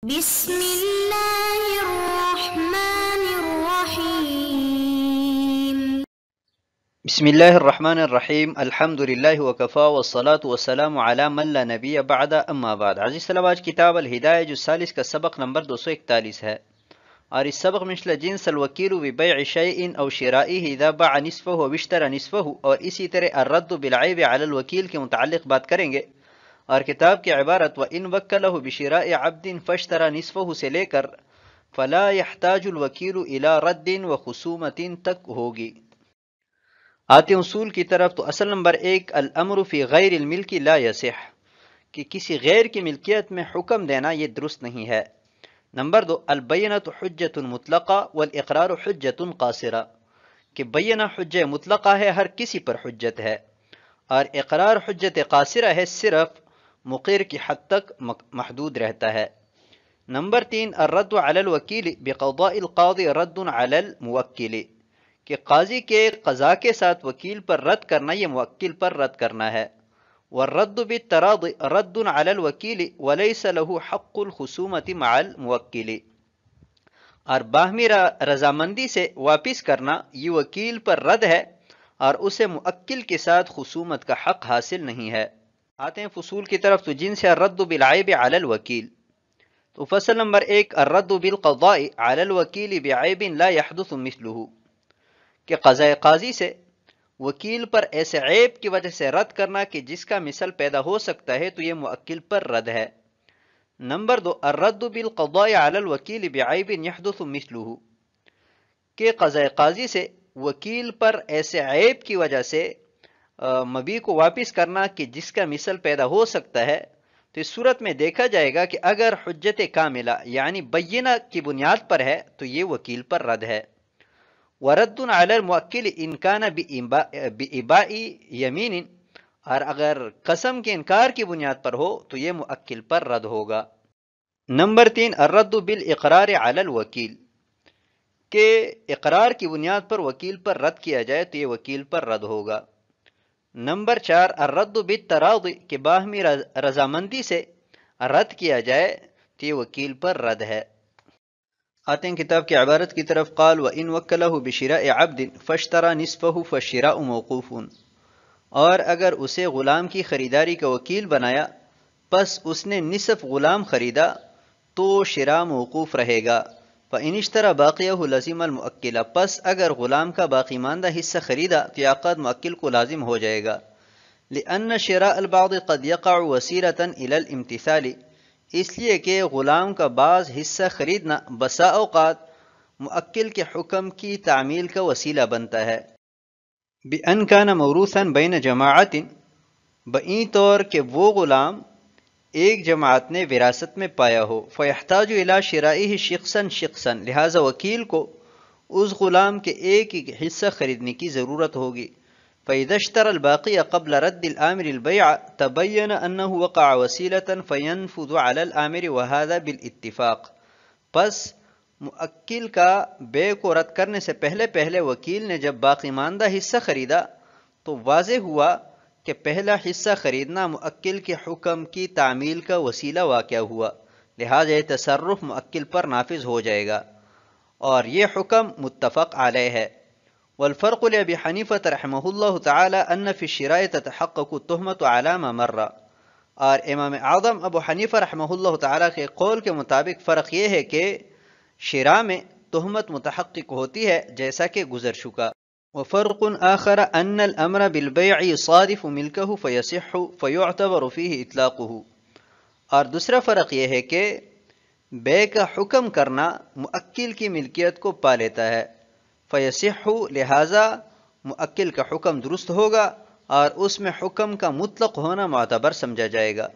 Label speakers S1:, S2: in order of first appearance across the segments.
S1: بسم الله الرحمن الرحيم.
S2: بسم الله الرحمن الرحیم الحمد للہ وکفا والصلاة والسلام علی من لا نبی بعد اما بعد. عزیز طلبہ، آج کتاب الہدایہ جو سالس کا سبق نمبر 241 ہے، اور اس سبق میں مثل جنس الوکیل ببیع شیء او شرائه اذا باع نصفه واشترى نصفه، اور اسی طرح الرد بالعیب علی الوکیل کے متعلق بات کریں گے. اور کتاب کی عبارت وَإِن وَكَّلَهُ بِشِرَاءِ عَبْدٍ فَاشْتَرَى نِصْفَهُ سے لے کر فَلَا يَحْتَاجُ الْوَكِيلُ إِلَى رَدٍ وَخُصُومَةٍ تک ہوگی. آتے اصول کی طرف. تو اصل نمبر 1، الامر فی غیر الملک لا یصح، کہ کسی غیر کی ملکیت میں حکم دینا یہ درست نہیں ہے. نمبر 2، البینۃ حجۃ مطلقہ والاقرار حجۃ قاصرہ، کہ بینہ حجہ مطلقہ ہے، ہر کسی پر حجت ہے، اور اقرار حجت قاصرہ ہے، صرف مقر کی حد تک محدود رہتا ہے. نمبر 3، الرد علی الوکیل بقضاء القاضی رد علی الموکل، کہ قاضی کے قضاء کے ساتھ وکیل پر رد کرنا یہ موکل پر رد کرنا ہے. والرد بالتراضی رد علی الوکیل وليس له حق الخصومة مع الموکل، اور باہمی رضامندی سے واپس کرنا یہ وکیل پر رد ہے، اور اسے موکل کے ساتھ خصومت کا حق حاصل نہیں ہے. آتے ہیں فصول کی طرف. تو جن سے الرد بالعیب علی الوکیل. تو فصل نمبر 1، الرد بالقضاء علی الوکیل بعیب لا يحدث مثله، کہ قضاء قاضی سے وکیل پر ایسے عیب کی وجہ سے رد کرنا کہ جس کا مثل پیدا ہو سکتا ہے، تو یہ موکل پر رد ہے. نمبر 2، الرد بالقضاء علی الوکیل بعیب يحدث مثله، کہ قضاء قاضی سے وکیل پر ایسے عیب کی وجہ سے مبیع کو واپس کرنا کہ جس کا مثل پیدا ہو سکتا ہے. تو اس صورت میں دیکھا جائے گا کہ اگر حجت کاملہ یعنی بینہ کی بنیاد پر ہے تو یہ وکیل پر رد ہے. ورد علی الموکل ان کان بإباء یمین، اور اگر قسم کے انکار کی بنیاد پر ہو تو یہ موکل پر رد ہوگا. نمبر 3، الرد بالاقرار علی الوکیل، کہ اقرار کی بنیاد پر وکیل پر رد کیا جائے تو یہ وکیل پر رد ہوگا. نمبر 4، الرد بالتراضی، کہ باہمی رضامندی سے رد کیا جائے تو یہ وکیل پر رد ہے. آتے ہیں کتاب کی عبارت کی طرف. قال وَإِن وَكَّلَهُ بِشِرَاءِ عَبْدٍ فَاشْتَرَى نِصْفَهُ فَالشِّرَاءُ مَوْقُوفٌ، اور اگر اسے غلام کی خریداری کا وکیل بنایا پس اس نے نصف غلام خریدا تو شراء موقوف رہے گا. فَإِنِ اشْتَرَى بَاقِيَهُ لَزِمَ الْمُؤَكِّلَ، پس اگر غلام کا باقی ماندہ حصہ خریدا تو یہ عقد موکل کو لازم ہو جائے گا. لِأَنَّ شِرَاءَ الْبَعْضِ قَدْ يَقَعُ وَسِيلَةً إِلَى الْامْتِثَالِ، اس لیے کہ غلام کا بعض حصہ خریدنا بسا اوقات موکل کے حکم کی تعمیل کا وسیلہ بنتا ہے. بِأَنْ كَانَ مَوْرُوثًا بَيْنَ جَمَاعَةٍ، بئیں طور کہ وہ غلام ایک جماعت نے وراثت میں پایا ہو. فَيَحْتَاجُ إِلَى شِرَائِهِ شِخْصًا شِخْصًا، لہٰذا وکیل کو اس غلام کے ایک ایک حصہ خریدنے کی ضرورت ہوگی. فَإِذَا اشْتَرَى الْبَاقِيَ قَبْلَ رَدِّ الْآمِرِ الْبَيْعَ تَبَيَّنَ أَنَّهُ وَقَعَ وَسِيلَةً فَيَنْفُذُ عَلَى الْآمِرِ وَهَذَا بِالْاتِّفَاقِ، پس موکل کا بیع کو رد کرنے سے پہلے وکیل نے جب باقی ماندہ حصہ خریدا تو واضح ہوا کہ پہلا حصہ خریدنا موکل کے حکم کی تعمیل کا وسیلہ واقع ہوا، لہذا یہ تصرف موکل پر نافذ ہو جائے گا، اور یہ حکم متفق علیہ ہے. والفرق لأبي حنیفة رحمہ اللہ تعالی ان فی الشراء تتحقق التہمة على ما مر، اور امام اعظم ابو حنیفہ رحمہ اللہ تعالی کے قول کے مطابق فرق یہ ہے کہ شراء میں تہمت متحقق ہوتی ہے جیسا کہ گزر چکا. وفرق آخر ان الامر بالبيع يصادف ملكه فيصح فيعتبر فيه اطلاقه، اور دوسرا فرق یہ ہے کہ بیع کا حکم کرنا موکل کی ملکیت کو پا لیتا ہے، فیصح، لہذا موکل کا حکم درست ہوگا اور اس میں حکم کا مطلق ہونا معتبر سمجھا جائے گا.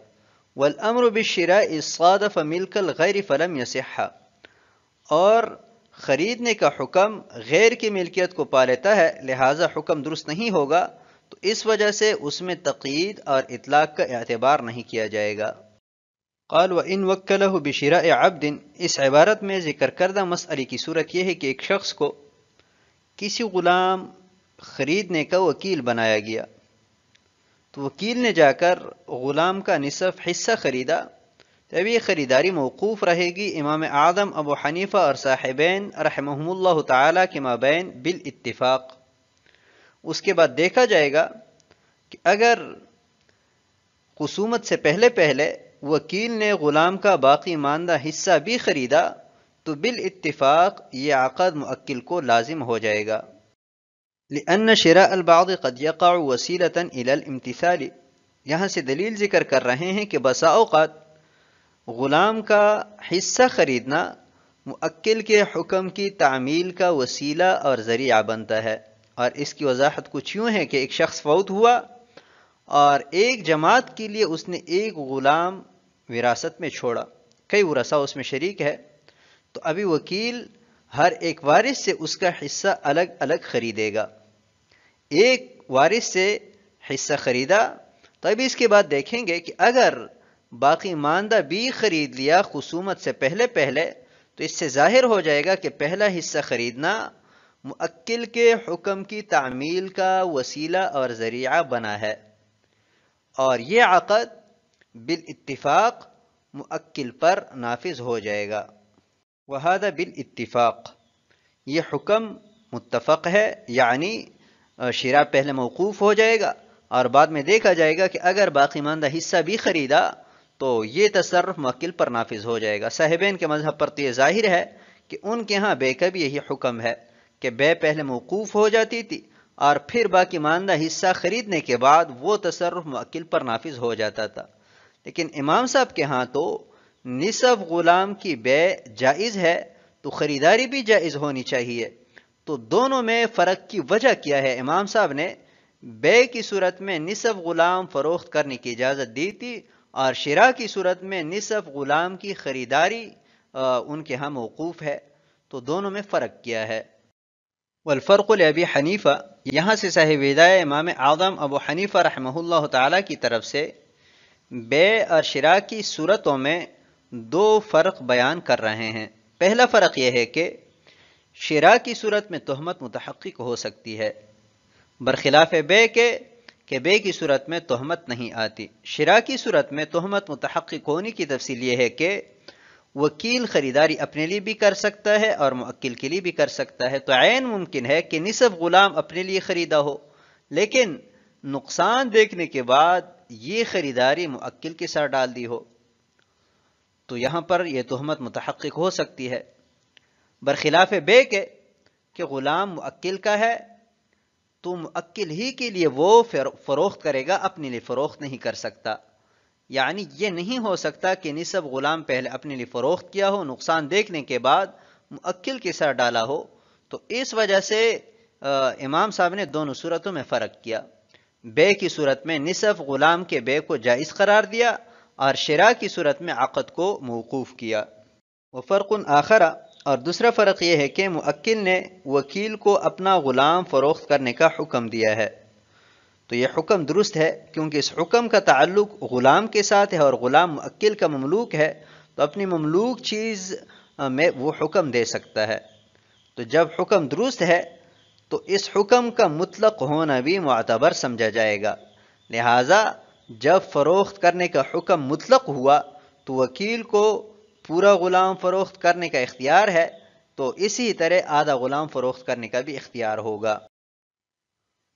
S2: والامر بالشراء صادف ملک الغیر فلم یصح، اور خریدنے کا حکم غیر کی ملکیت کو پا لیتا ہے لہذا حکم درست نہیں ہوگا، تو اس وجہ سے اس میں تقیید اور اطلاق کا اعتبار نہیں کیا جائے گا. قال وَإِن وَكَّلَهُ بِشِرَاءِ عَبْدٍ، اس عبارت میں ذکر کردہ مسئلے کی صورت یہ ہے کہ ایک شخص کو کسی غلام خریدنے کا وکیل بنایا گیا، تو وکیل نے جا کر غلام کا نصف حصہ خریدا، تو تب یہ خریداری موقوف رہے گی امام اعظم ابو حنیفہ اور صاحبین رحمہم اللہ تعالی کے مابین بالاتفاق۔ اس کے بعد دیکھا جائے گا کہ اگر خصومت سے پہلے پہلے وکیل نے غلام کا باقی ماندہ حصہ بھی خریدا تو بالاتفاق یہ عقد موکل کو لازم ہو جائے گا۔ لأن شراء البعض قد يقع وسيلة إلى الامتثال، یہاں سے دلیل ذکر کر رہے ہیں کہ بسا اوقات غلام کا حصہ خریدنا موکل کے حکم کی تعمیل کا وسیلہ اور ذریعہ بنتا ہے، اور اس کی وضاحت کچھ یوں ہے کہ ایک شخص فوت ہوا اور ایک جماعت کے لیے اس نے ایک غلام وراثت میں چھوڑا، کئی ورثاء اس میں شریک ہے، تو ابھی وکیل ہر ایک وارث سے اس کا حصہ الگ الگ خریدے گا۔ ایک وارث سے حصہ خریدا تو ابھی اس کے بعد دیکھیں گے کہ اگر باقی ماندہ بھی خرید لیا خصومت سے پہلے پہلے تو اس سے ظاہر ہو جائے گا کہ پہلا حصہ خریدنا موکل کے حکم کی تعمیل کا وسیلہ اور ذریعہ بنا ہے، اور یہ عقد بالاتفاق موکل پر نافذ ہو جائے گا۔ وہذا بالاتفاق، یہ حکم متفق ہے، یعنی شراء پہلے موقوف ہو جائے گا اور بعد میں دیکھا جائے گا کہ اگر باقی ماندہ حصہ بھی خریدا تو یہ تصرف موکل پر نافذ ہو جائے گا۔ صاحبین کے مذہب پر تو یہ ظاہر ہے کہ ان کے ہاں بے کا بھی یہی حکم ہے کہ بے پہلے موقوف ہو جاتی تھی اور پھر باقی ماندہ حصہ خریدنے کے بعد وہ تصرف موکل پر نافذ ہو جاتا تھا، لیکن امام صاحب کے ہاں تو نصف غلام کی بے جائز ہے تو خریداری بھی جائز ہونی چاہیے۔ تو دونوں میں فرق کی وجہ کیا ہے؟ امام صاحب نے بے کی صورت میں نصف غلام فروخت کرنے کی اجازت دی تھی اور شراء کی صورت میں نصف غلام کی خریداری ان کے ہاں موقوف ہے، تو دونوں میں فرق کیا ہے۔ والفرق لأبی حنیفہ، یہاں سے صاحب ہدایہ امام اعظم ابو حنیفہ رحمہ اللہ تعالی کی طرف سے بے اور شراء کی صورتوں میں دو فرق بیان کر رہے ہیں۔ پہلا فرق یہ ہے کہ شراء کی صورت میں تہمت متحقق ہو سکتی ہے، برخلاف بے کے کہ بے کی صورت میں تہمت نہیں آتی۔ شراء کی صورت میں تہمت متحقق ہونے کی تفصیل یہ ہے کہ وکیل خریداری اپنے لیے بھی کر سکتا ہے اور موکل کے لیے بھی کر سکتا ہے، تو عین ممکن ہے کہ نصف غلام اپنے لیے خریدا ہو لیکن نقصان دیکھنے کے بعد یہ خریداری موکل کے ساتھ ڈال دی ہو، تو یہاں پر یہ تہمت متحقق ہو سکتی ہے، برخلاف بے کے کہ غلام موکل کا ہے تو موکل ہی کے لیے وہ فروخت کرے گا، اپنے لیے فروخت نہیں کر سکتا۔ یعنی یہ نہیں ہو سکتا کہ نصف غلام پہلے اپنے لیے فروخت کیا ہو، نقصان دیکھنے کے بعد موکل کے ساتھ ڈالا ہو، تو اس وجہ سے امام صاحب نے دونوں صورتوں میں فرق کیا۔ بے کی صورت میں نصف غلام کے بے کو جائز قرار دیا اور شراء کی صورت میں عقد کو موقوف کیا۔ وفرق آخر، اور دوسرا فرق یہ ہے کہ موکل نے وکیل کو اپنا غلام فروخت کرنے کا حکم دیا ہے، تو یہ حکم درست ہے کیونکہ اس حکم کا تعلق غلام کے ساتھ ہے اور غلام موکل کا مملوک ہے، تو اپنی مملوک چیز میں وہ حکم دے سکتا ہے۔ تو جب حکم درست ہے تو اس حکم کا مطلق ہونا بھی معتبر سمجھا جائے گا، لہٰذا جب فروخت کرنے کا حکم مطلق ہوا تو وکیل کو پورا غلام فروخت کرنے کا اختیار ہے، تو اسی طرح آدھا غلام فروخت کرنے کا بھی اختیار ہوگا۔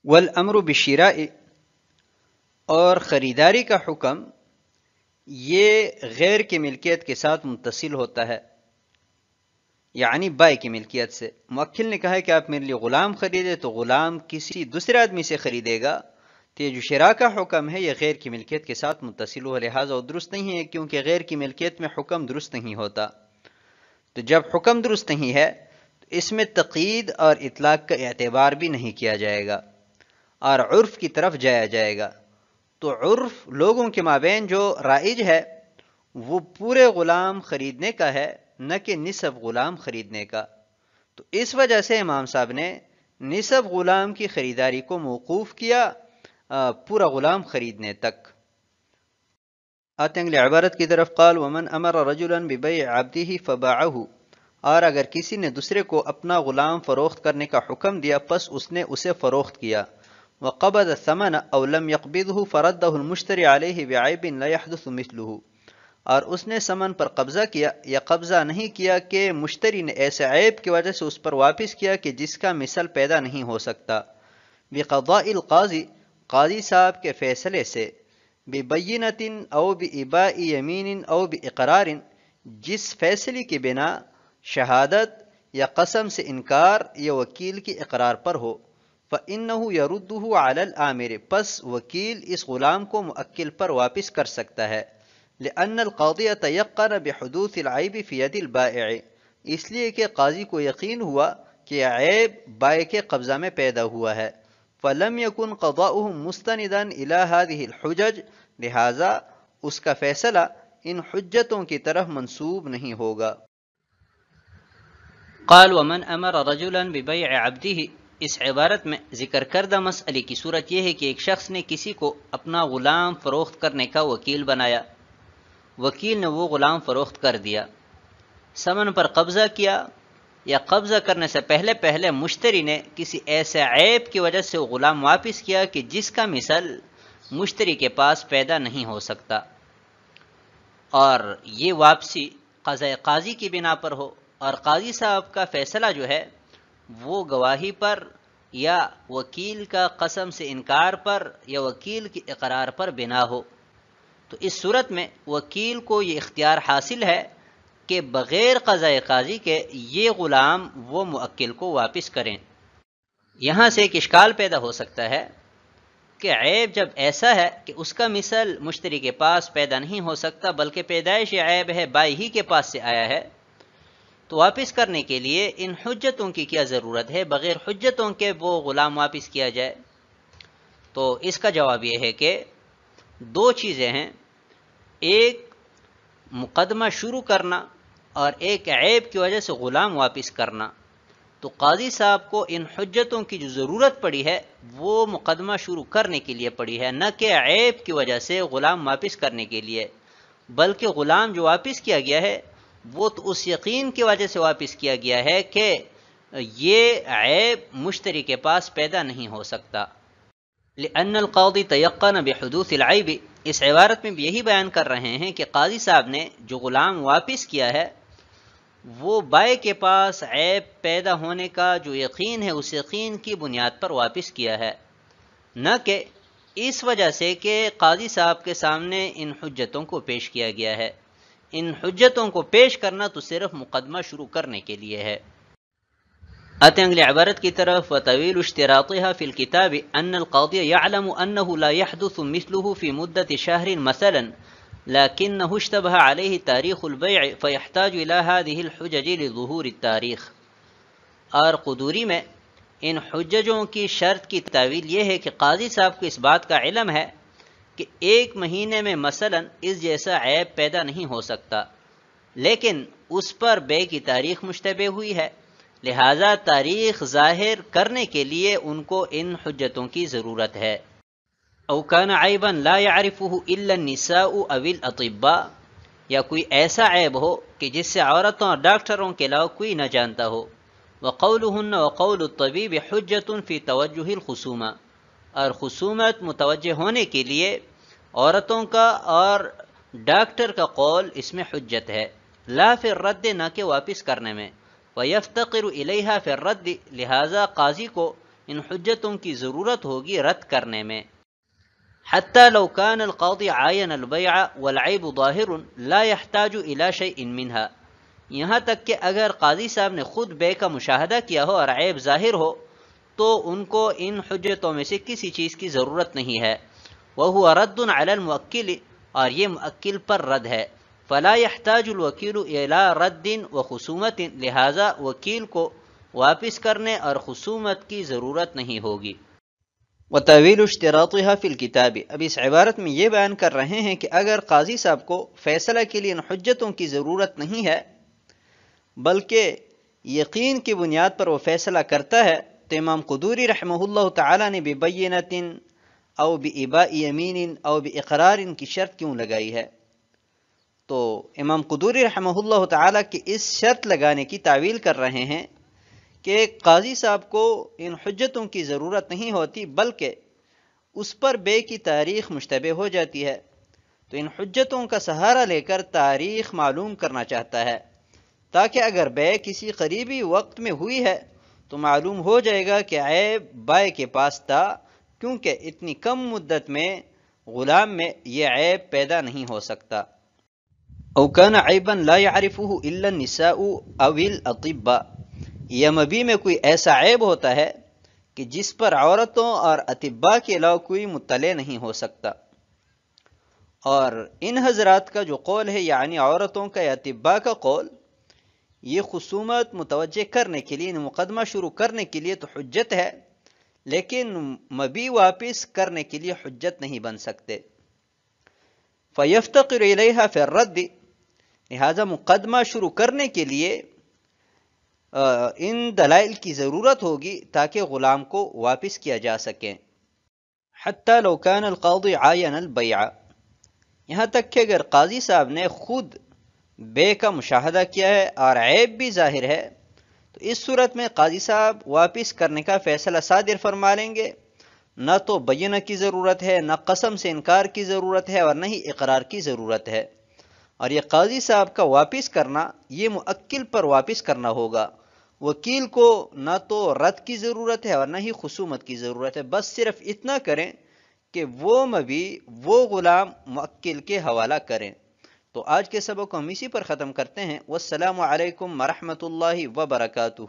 S2: والامر بالشراء، اور خریداری کا حکم یہ غیر کی ملکیت کے ساتھ متصل ہوتا ہے، یعنی بائی کی ملکیت سے۔ موکل نے کہا ہے کہ آپ میرے لیے غلام خریدے تو غلام کسی دوسرے آدمی سے خریدے گا، تو یہ جو شراء کا حکم ہے یہ غیر کی ملکیت کے ساتھ متصل ہوا، لہٰذا وہ درست نہیں ہے کیونکہ غیر کی ملکیت میں حکم درست نہیں ہوتا۔ تو جب حکم درست نہیں ہے تو اس میں تقیید اور اطلاق کا اعتبار بھی نہیں کیا جائے گا اور عرف کی طرف جایا جائے گا، تو عرف لوگوں کے مابین جو رائج ہے وہ پورے غلام خریدنے کا ہے، نہ کہ نصف غلام خریدنے کا، تو اس وجہ سے امام صاحب نے نصف غلام کی خریداری کو موقوف کیا پورا غلام خریدنے تک۔ آتے ہیں اگلی عبارت کی طرف، قال ومن امر رجلا ببيع عبده فباعه، اور اگر کسی نے دوسرے کو اپنا غلام فروخت کرنے کا حکم دیا پس اس نے اسے فروخت کیا، وقبض الثمن او لم يقبضه فرده المشتري عليه بعيب لا يحدث مثله، اور اس نے ثمن پر قبضہ کیا یا قبضہ نہیں کیا کہ مشتری نے ایسے عیب کی وجہ سے اس پر واپس کیا کہ جس کا مثل پیدا نہیں ہو سکتا، بقضاء القاضی، قاضی صاحب کے فیصلے سے، ببینۃ او بإباء یمین او باقرار، جس فیصلے کی بنا شہادت یا قسم سے انکار یا وکیل کی اقرار پر ہو، فإنه يرده على الآمر، پس وکیل اس غلام کو موکل پر واپس کر سکتا ہے، لأن القاضی تیقن بحدوث العیب فی ید البائع، اس لیے کہ قاضی کو یقین ہوا کہ عیب بائع کے قبضہ میں پیدا ہوا ہے، فلم یکن قضاؤه مستندا الی هذه الحجج، لہذا اس کا فیصلہ ان حجتوں کی طرف منسوب نہیں ہوگا۔
S3: قال ومن امر رجلا ببیع عبده، اس عبارت میں ذکر کردہ مسئلے کی صورت یہ ہے کہ ایک شخص نے کسی کو اپنا غلام فروخت کرنے کا وکیل بنایا، وکیل نے وہ غلام فروخت کر دیا، ثمن پر قبضہ کیا یا قبضہ کرنے سے پہلے مشتری نے کسی ایسے عیب کی وجہ سے وہ غلام واپس کیا کہ جس کا مثل مشتری کے پاس پیدا نہیں ہو سکتا، اور یہ واپسی قضاء قاضی کی بنا پر ہو، اور قاضی صاحب کا فیصلہ جو ہے وہ گواہی پر یا وکیل کا قسم سے انکار پر یا وکیل کی اقرار پر بنا ہو، تو اس صورت میں وکیل کو یہ اختیار حاصل ہے کہ بغیر قضاء قاضی کے یہ غلام وہ موکل کو واپس کریں۔ یہاں سے ایک اشکال پیدا ہو سکتا ہے کہ عیب جب ایسا ہے کہ اس کا مثل مشتری کے پاس پیدا نہیں ہو سکتا بلکہ پیدائش عیب ہے بائی ہی کے پاس سے آیا ہے، تو واپس کرنے کے لیے ان حجتوں کی کیا ضرورت ہے؟ بغیر حجتوں کے وہ غلام واپس کیا جائے؟ تو اس کا جواب یہ ہے کہ دو چیزیں ہیں، ایک مقدمہ شروع کرنا اور ایک عیب کی وجہ سے غلام واپس کرنا۔ تو قاضی صاحب کو ان حجتوں کی جو ضرورت پڑی ہے وہ مقدمہ شروع کرنے کے لیے پڑی ہے، نہ کہ عیب کی وجہ سے غلام واپس کرنے کے لیے، بلکہ غلام جو واپس کیا گیا ہے وہ تو اس یقین کی وجہ سے واپس کیا گیا ہے کہ یہ عیب مشتری کے پاس پیدا نہیں ہو سکتا۔ لأن القاضی تیقن بحدوث العیب، اس عبارت میں بھی یہی بیان کر رہے ہیں کہ قاضی صاحب نے جو غلام واپس کیا ہے وہ بائع کے پاس عیب پیدا ہونے کا جو یقین ہے اس یقین کی بنیاد پر واپس کیا ہے، نہ کہ اس وجہ سے کہ قاضی صاحب کے سامنے ان حجتوں کو پیش کیا گیا ہے۔ ان حجتوں کو پیش کرنا تو صرف مقدمہ شروع کرنے کے لیے ہے۔ آتے ہیں اگلی عبارت کی طرف، وطویل اشتراطها في الكتاب ان القاضی يعلم انه لا يحدث مثله في مدة شهر مثلا لكنه اشتبه عليه تاریخ البيع فيحتاج الى هذه الحجج لظهور التاریخ۔ اور قدوری میں ان حججوں کی شرط کی تعویل یہ ہے کہ قاضی صاحب کو اس بات کا علم ہے کہ ایک مہینے میں مثلا اس جیسا عیب پیدا نہیں ہو سکتا، لیکن اس پر بے کی تاریخ مشتبہ ہوئی ہے، لہذا تاریخ ظاہر کرنے کے لیے ان کو ان حجتوں کی ضرورت ہے۔ او کان عیبا لا يعرفه الا النساء او الاطباء، یا کوئی ایسا عیب ہو کہ جس سے عورتوں اور ڈاکٹروں کے علاوہ کوئی نہ جانتا ہو، وقولهن وقول الطبیب حجت فی توجہ الخصومہ، اور خصومت متوجہ ہونے کے لیے عورتوں کا اور ڈاکٹر کا قول اس میں حجت ہے، لا فی الرد، نہ کہ واپس کرنے میں، وَيَفْتَقِرُ إِلَيْهَا فِي الرَّدِّ، لہذا قاضی کو ان حجتوں کی ضرورت ہوگی رد کرنے میں۔ حتى لو كان القاضي عاين البيع والعيب ظاهر لا يحتاج إلى شيء منها، یہاں تک کہ اگر قاضی صاحب نے خود بے کا مشاہدہ کیا ہو اور عیب ظاہر ہو تو ان کو ان حجتوں میں سے کسی چیز کی ضرورت نہیں ہے۔ وَهُوَ رَدٌّ عَلَى الْمُوَكِّلِ، اور یہ موکل پر رد ہے، فَلَا يَحْتَاجُ الْوَكِيلُ إِلَى رَدٍّ وَخُصُومَةٍ، لہذا وکیل کو واپس کرنے اور خصومت کی ضرورت نہیں ہوگی۔
S2: وطویل اشتراطها فی الکتاب، اب اس عبارت میں یہ بیان کر رہے ہیں کہ اگر قاضی صاحب کو فیصلہ کے لیے ان حجتوں کی ضرورت نہیں ہے بلکہ یقین کی بنیاد پر وہ فیصلہ کرتا ہے، تو امام قدوری رحمہ اللہ تعالی نے ببینۃ او بإباء یمین او باقرار کی شرط کیوں لگائی ہے؟ تو امام قدوری رحمہ اللہ تعالی کی اس شرط لگانے کی تعویل کر رہے ہیں کہ قاضی صاحب کو ان حجتوں کی ضرورت نہیں ہوتی بلکہ اس پر بے کی تاریخ مشتبہ ہو جاتی ہے، تو ان حجتوں کا سہارا لے کر تاریخ معلوم کرنا چاہتا ہے، تاکہ اگر بے کسی قریبی وقت میں ہوئی ہے تو معلوم ہو جائے گا کہ عیب بائے کے پاس تھا، کیونکہ اتنی کم مدت میں غلام میں یہ عیب پیدا نہیں ہو سکتا۔ او کان عیبا لا يعرفه الا النساء او الاطباء، یا مبی میں کوئی ایسا عیب ہوتا ہے کہ جس پر عورتوں اور اطباء کے علاوہ کوئی مطلع نہیں ہو سکتا۔ اور ان حضرات کا جو قول ہے، یعنی عورتوں کا یا اطباء کا قول، یہ خصومت متوجہ کرنے کے لیے، مقدمہ شروع کرنے کے لیے تو حجت ہے، لیکن مبی واپس کرنے کے لیے حجت نہیں بن سکتے۔ فَيَفْتَقِرُ إِلَيْهَا فِي الرَّدِّ، لہذا مقدمہ شروع کرنے کے لیے ان دلائل کی ضرورت ہوگی تاکہ غلام کو واپس کیا جا سکے۔ حتی لو کان القاضی عاین البیع، یہاں تک کہ اگر قاضی صاحب نے خود بے کا مشاہدہ کیا ہے اور عیب بھی ظاہر ہے، تو اس صورت میں قاضی صاحب واپس کرنے کا فیصلہ صادر فرما لیں گے۔ نہ تو بینہ کی ضرورت ہے، نہ قسم سے انکار کی ضرورت ہے، اور نہ ہی اقرار کی ضرورت ہے۔ اور یہ قاضی صاحب کا واپس کرنا یہ موکل پر واپس کرنا ہوگا، وکیل کو نہ تو رد کی ضرورت ہے اور نہ ہی خصومت کی ضرورت ہے، بس صرف اتنا کریں کہ وہ مبی وہ غلام موکل کے حوالہ کریں۔ تو آج کے سبق کو ہم اسی پر ختم کرتے ہیں۔ والسلام علیکم ورحمۃ اللہ وبرکاتہ۔